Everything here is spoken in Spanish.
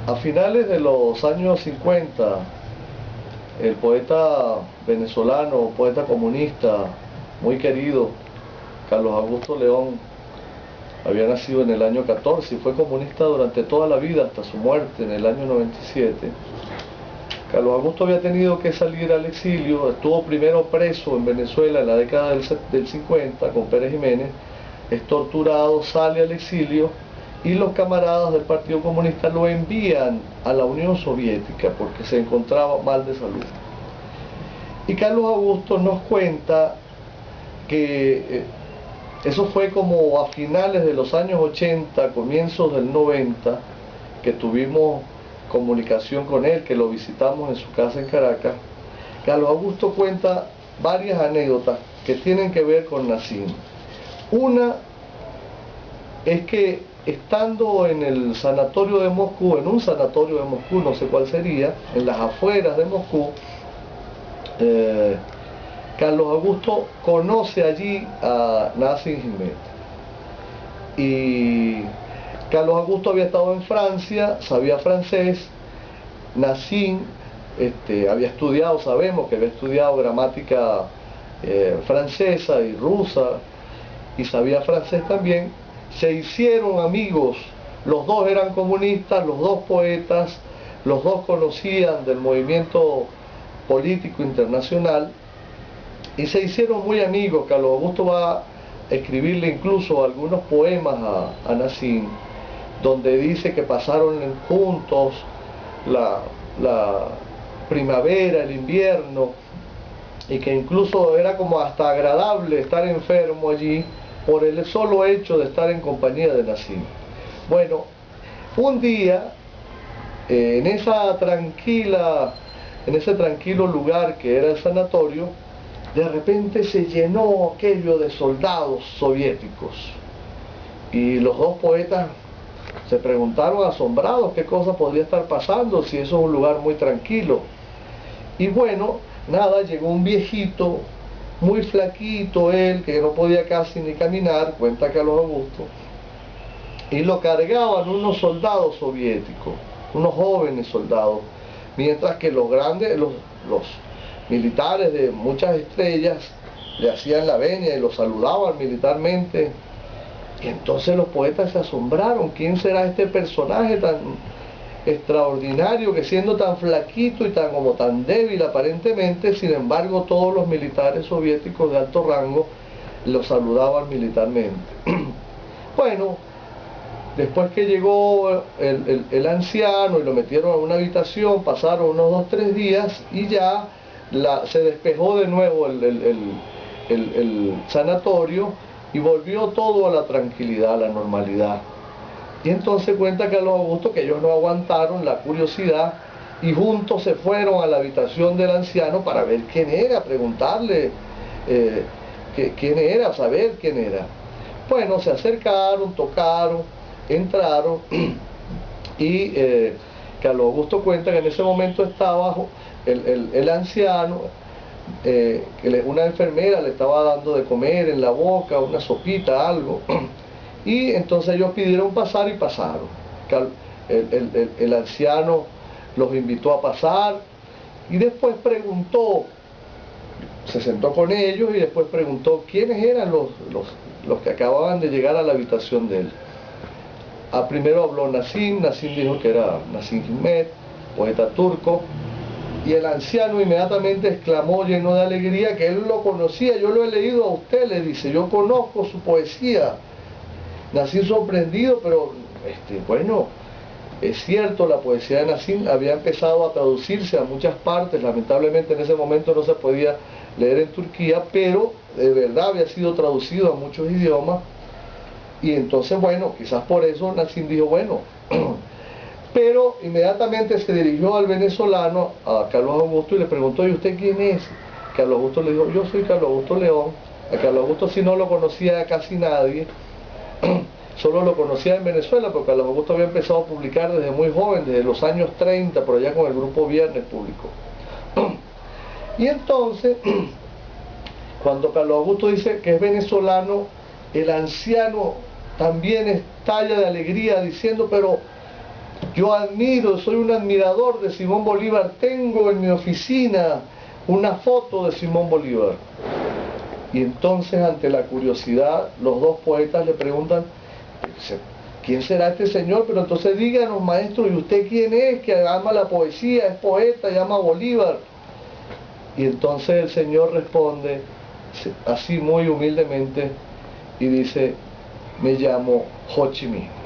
A finales de los años 50, el poeta venezolano, poeta comunista, muy querido, Carlos Augusto León, había nacido en el año 14 y fue comunista durante toda la vida hasta su muerte en el año 97. Carlos Augusto había tenido que salir al exilio, estuvo primero preso en Venezuela en la década del 50 con Pérez Jiménez, es torturado, sale al exilio y los camaradas del Partido Comunista lo envían a la Unión Soviética porque se encontraba mal de salud. Y Carlos Augusto nos cuenta que eso fue como a finales de los años 80, comienzos del 90, que tuvimos comunicación con él, que lo visitamos en su casa en Caracas. Carlos Augusto cuenta varias anécdotas que tienen que ver con Nassim. Una es que estando en el sanatorio de Moscú, en un sanatorio de Moscú, no sé cuál sería, en las afueras de Moscú, Carlos Augusto conoce allí a Nassim Hikmet. Y Carlos Augusto había estado en Francia, sabía francés. Nassim había estudiado, sabemos que había estudiado gramática francesa y rusa, y sabía francés también. Se hicieron amigos, los dos eran comunistas, los dos poetas, los dos conocían del movimiento político internacional y se hicieron muy amigos. Carlos Augusto va a escribirle incluso algunos poemas a Nassim, donde dice que pasaron juntos la primavera, el invierno, y que incluso era como hasta agradable estar enfermo allí por el solo hecho de estar en compañía de Nassim. Bueno, un día, en ese tranquilo lugar que era el sanatorio, de repente se llenó aquello de soldados soviéticos. Y los dos poetas se preguntaron asombrados qué cosa podría estar pasando si eso es un lugar muy tranquilo. Y bueno, nada, llegó un viejito, muy flaquito él, que no podía casi ni caminar, cuenta Carlos Augusto, y lo cargaban unos soldados soviéticos, unos jóvenes soldados, mientras que los grandes, los militares de muchas estrellas, le hacían la venia y lo saludaban militarmente. Y entonces los poetas se asombraron, ¿quién será este personaje tan extraordinario que siendo tan flaquito y tan débil aparentemente, sin embargo todos los militares soviéticos de alto rango lo saludaban militarmente? Bueno, después que llegó el anciano y lo metieron a una habitación, pasaron unos 2 o 3 días y ya se despejó de nuevo el sanatorio y volvió todo a la tranquilidad, a la normalidad. Y entonces cuenta Carlos Augusto que ellos no aguantaron la curiosidad y juntos se fueron a la habitación del anciano para ver quién era, preguntarle quién era, saber quién era. Bueno, se acercaron, tocaron, entraron y Carlos Augusto cuenta que en ese momento estaba el anciano, una enfermera le estaba dando de comer en la boca, una sopita, algo. Y entonces ellos pidieron pasar y pasaron. El anciano los invitó a pasar y después preguntó, se sentó con ellos y después preguntó quiénes eran los que acababan de llegar a la habitación de él. Primero habló Nassim dijo que era Nassim Hikmet, poeta turco, y el anciano inmediatamente exclamó lleno de alegría que él lo conocía. Yo lo he leído a usted, le dice, yo conozco su poesía. Nassim sorprendido, pero bueno, es cierto, la poesía de Nassim había empezado a traducirse a muchas partes, lamentablemente en ese momento no se podía leer en Turquía, pero de verdad había sido traducido a muchos idiomas, y entonces bueno, quizás por eso Nassim dijo, bueno, pero inmediatamente se dirigió al venezolano, a Carlos Augusto, y le preguntó, ¿y usted quién es? Carlos Augusto le dijo, yo soy Carlos Augusto León. A Carlos Augusto sí no lo conocía casi nadie, solo lo conocía en Venezuela, porque Carlos Augusto había empezado a publicar desde muy joven, desde los años 30, por allá con el grupo Viernes publicó. Y entonces, cuando Carlos Augusto dice que es venezolano, el anciano también estalla de alegría diciendo, pero yo admiro, soy un admirador de Simón Bolívar, tengo en mi oficina una foto de Simón Bolívar. Y entonces, ante la curiosidad, los dos poetas le preguntan, ¿quién será este señor? Pero entonces díganos, maestro, ¿y usted quién es? Que ama la poesía, es poeta, llama a Bolívar. Y entonces el señor responde, así muy humildemente, y dice, me llamo Ho Chi Minh.